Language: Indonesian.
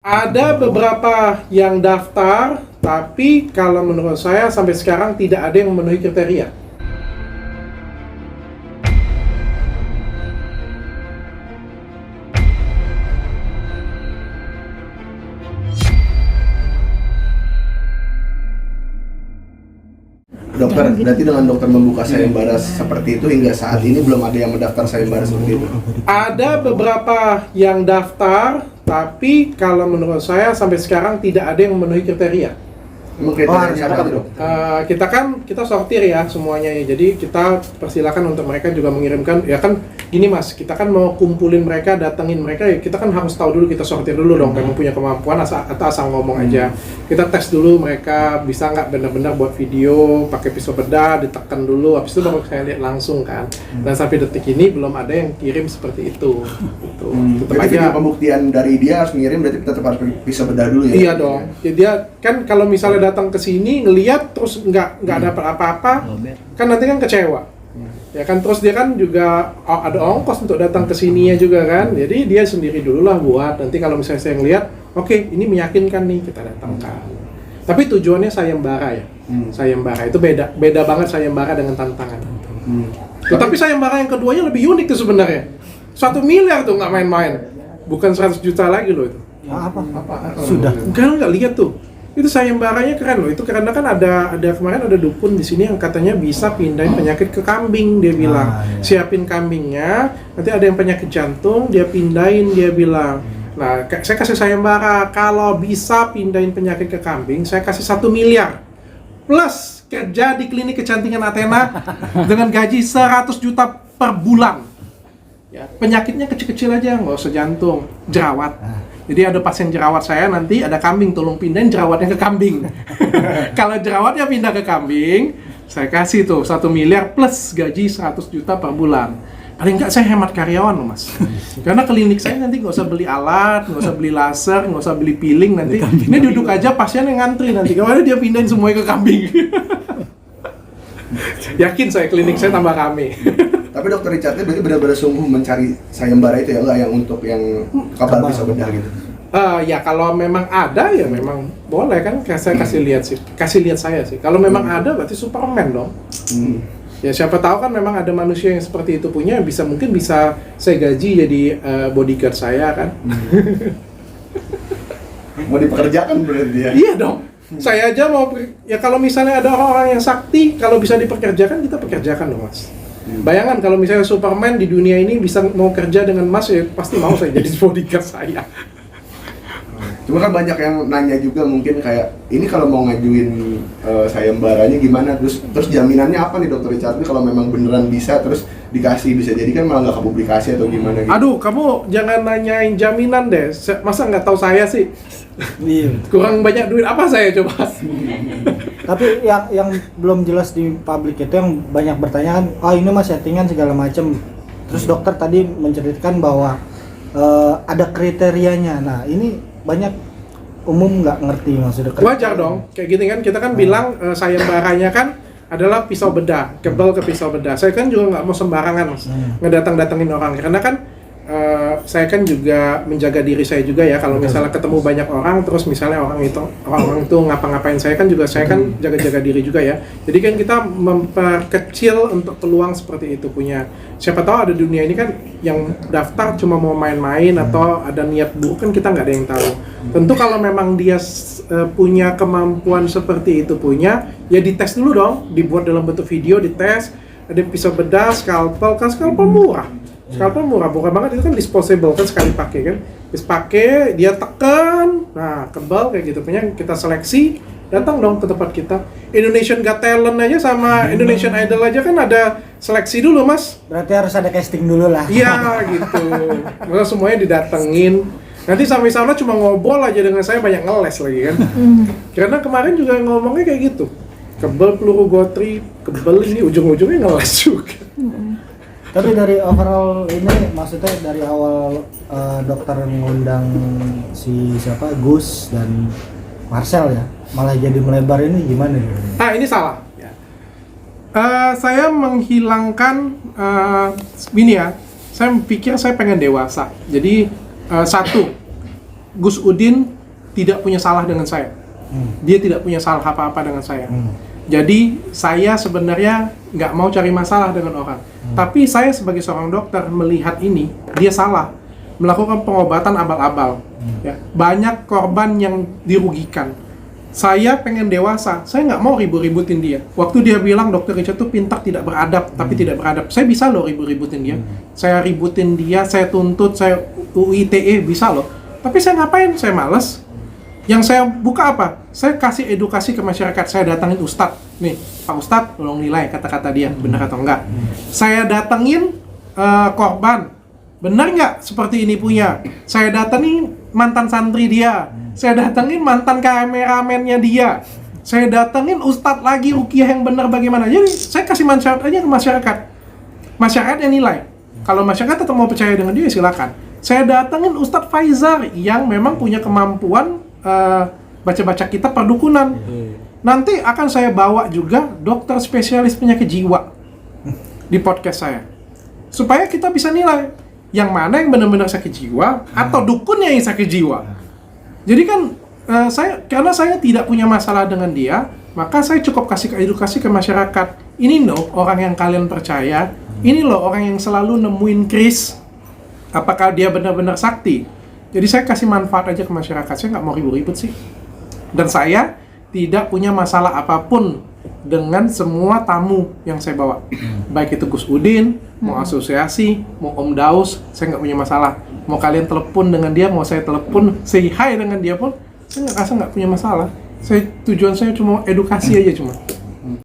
Ada beberapa yang daftar, tapi kalau menurut saya sampai sekarang tidak ada yang memenuhi kriteria. Dokter, berarti dengan dokter membuka sayembara seperti itu hingga saat ini belum ada yang mendaftar sayembara seperti itu? Ada beberapa yang daftar, tapi kalau menurut saya sampai sekarang tidak ada yang memenuhi kriteria. Emang kriterianya apa tuh, Dok? Kita sortir ya semuanya ya. Jadi kita persilakan untuk mereka juga mengirimkan. Ya kan gini Mas, kita kan mau kumpulin mereka, datengin mereka ya, kita kan harus tahu dulu, kita sortir dulu dong. Memang punya kemampuan atau asal ngomong aja. Kita tes dulu mereka bisa nggak benar-benar buat video pakai pisau bedah, ditekan dulu, habis itu baru saya lihat langsung kan. Dan sampai detik ini belum ada yang kirim seperti itu. Gitu. Tetap Berarti aja pembuktian dari dia harus ngirim, berarti tetap harus pisau bedah dulu ya? Iya dong. Ya dia kan kalau misalnya datang ke sini ngelihat terus nggak dapat apa-apa, kan nanti kan kecewa. Ya kan, terus dia kan juga ada ongkos untuk datang ke sininya juga kan. Jadi dia sendiri dulu lah buat. Nanti kalau misalnya saya ngelihat, oke, ini meyakinkan nih, kita datangkan. Tapi tujuannya sayembara ya. Sayembara itu beda banget sayembara dengan tantangan. Tetapi sayembara yang keduanya lebih unik tuh sebenarnya. 1 miliar tuh nggak main-main. Bukan 100 juta lagi loh itu. Apa? Sudah. Nggak lihat tuh. Itu sayembaranya keren loh. Itu karena kan ada kemarin ada dukun di sini yang katanya bisa pindahin penyakit ke kambing, dia bilang. Iya. Siapin kambingnya, nanti ada yang penyakit jantung, dia pindahin, dia bilang. Nah, saya kasih sayembara, kalau bisa pindahin penyakit ke kambing, saya kasih 1 miliar. Plus kerja di klinik kecantikan Athena dengan gaji 100 juta per bulan. Ya, penyakitnya kecil-kecil aja, nggak usah jantung, jerawat. Jadi ada pasien jerawat saya, nanti ada kambing, tolong pindahin jerawatnya ke kambing. Kalau jerawatnya pindah ke kambing, saya kasih tuh 1 miliar plus gaji 100 juta per bulan. Paling nggak saya hemat karyawan loh Mas. Karena klinik saya nanti nggak usah beli alat, nggak usah beli laser, nggak usah beli peeling nanti. Ini duduk aja pasien yang ngantri nanti. Kemarin dia pindahin semuanya ke kambing. Yakin saya klinik saya tambah rame. Tapi Dokter Richardnya berarti benar-benar sungguh mencari sayembara itu ya, nggak yang untuk yang kabar pisau bedah gitu? Ya kalau memang ada ya memang boleh kan, saya kasih lihat saya sih. Kalau memang ada berarti Superman dong. Ya siapa tahu kan memang ada manusia yang seperti itu punya, mungkin bisa saya gaji jadi bodyguard saya kan. Mau dipekerjakan berarti ya? Iya dong. Saya aja mau ya, kalau misalnya ada orang-orang yang sakti, kalau bisa dipekerjakan kita pekerjakan dong Mas. Bayangkan kalau misalnya Superman di dunia ini bisa mau kerja dengan Mas, ya pasti mau saya jadi bodyguard saya. Cuma kan banyak yang nanya juga mungkin kayak, ini kalau mau ngajuin sayembaranya gimana? Terus jaminannya apa nih Dokter Richard? Kalau memang beneran bisa, terus dikasih, bisa jadi kan malah nggak kepublikasi atau gimana gitu? Aduh, kamu jangan nanyain jaminan deh. Masa nggak tahu saya sih? Kurang banyak duit apa saya coba? Tapi yang belum jelas di publik itu yang banyak bertanya kan, ini mas settingan segala macam. Terus dokter tadi menceritakan bahwa ada kriterianya. Nah ini banyak umum nggak ngerti maksudnya. Wajar dong, kayak gini kan kita kan bilang sayembaranya kan adalah pisau bedah, kebal ke pisau bedah. Saya kan juga nggak mau sembarangan Mas, ngedatang-datengin orang, karena kan saya kan juga menjaga diri saya juga ya. Kalau misalnya ketemu banyak orang, terus misalnya orang itu ngapa-ngapain saya kan jaga-jaga diri juga ya. Jadi kan kita memperkecil untuk peluang seperti itu punya. Siapa tahu ada dunia ini kan yang daftar cuma mau main-main atau ada niat buruk, kan kita nggak ada yang tahu. Tentu kalau memang dia punya kemampuan seperti itu punya, ya dites dulu dong, dibuat dalam bentuk video, dites. Ada pisau bedah, skalpel, kan skalpel murah. Skalpel murah banget, itu kan disposable kan, sekali pakai kan. Habis pakai, dia tekan, nah kebal kayak gitu. Punya kita seleksi, datang dong ke tempat kita. Indonesian Got Talent aja sama Indonesian Idol aja kan ada seleksi dulu Mas. Berarti harus ada casting dulu lah. Iya gitu. Masa semuanya didatengin. Nanti sampai sana cuma ngobrol aja dengan saya, banyak ngeles lagi kan. Karena kemarin juga ngomongnya kayak gitu. Kebal peluru gotri, kebal ini ujung-ujungnya ngeles juga. Tapi dari overall ini, maksudnya dari awal dokter mengundang si siapa, Gus dan Marcel ya, malah jadi melebar, ini gimana nih? Ini salah. Ya. Saya menghilangkan ini ya. Saya pikir saya pengen dewasa. Jadi satu, Gus Udin tidak punya salah dengan saya. Dia tidak punya salah apa-apa dengan saya. Jadi saya sebenarnya nggak mau cari masalah dengan orang. Tapi saya sebagai seorang dokter melihat ini, dia salah. Melakukan pengobatan abal-abal. Ya. Banyak korban yang dirugikan. Saya pengen dewasa, saya nggak mau ribut-ributin dia. Waktu dia bilang Dr. Richard tuh pintar tidak beradab, tapi tidak beradab. Saya bisa loh ribut-ributin dia. Saya ributin dia, saya tuntut, saya UITE, bisa loh. Tapi saya ngapain? Saya males. Yang saya buka apa? Saya kasih edukasi ke masyarakat. Saya datangin Ustadz. Nih, Pak Ustadz, tolong nilai kata-kata dia, benar atau enggak. Saya datangin korban. Benar nggak seperti ini punya? Saya datangin mantan santri dia. Saya datangin mantan kameramennya dia. Saya datangin Ustadz lagi, rukiah yang benar bagaimana. Jadi saya kasih manfaat aja ke masyarakat. Masyarakat yang nilai. Kalau masyarakat tetap mau percaya dengan dia, silakan. Saya datangin Ustadz Faizar yang memang punya kemampuan baca-baca kitab perdukunan. Nanti akan saya bawa juga dokter spesialis penyakit jiwa di podcast saya. Supaya kita bisa nilai yang mana yang benar-benar sakit jiwa atau dukunnya yang sakit jiwa. Jadi kan karena saya tidak punya masalah dengan dia, maka saya cukup kasih edukasi ke masyarakat. Ini loh orang yang kalian percaya, ini loh orang yang selalu nemuin kris. Apakah dia benar-benar sakti? Jadi saya kasih manfaat aja ke masyarakat. Saya nggak mau ribut-ribut sih. Dan saya tidak punya masalah apapun dengan semua tamu yang saya bawa. Baik itu Gus Udin, mau asosiasi, mau Om Daus, saya nggak punya masalah. Mau kalian telepon dengan dia, mau saya telepon, say hi dengan dia pun, saya nggak punya masalah. Tujuan saya cuma edukasi aja cuma.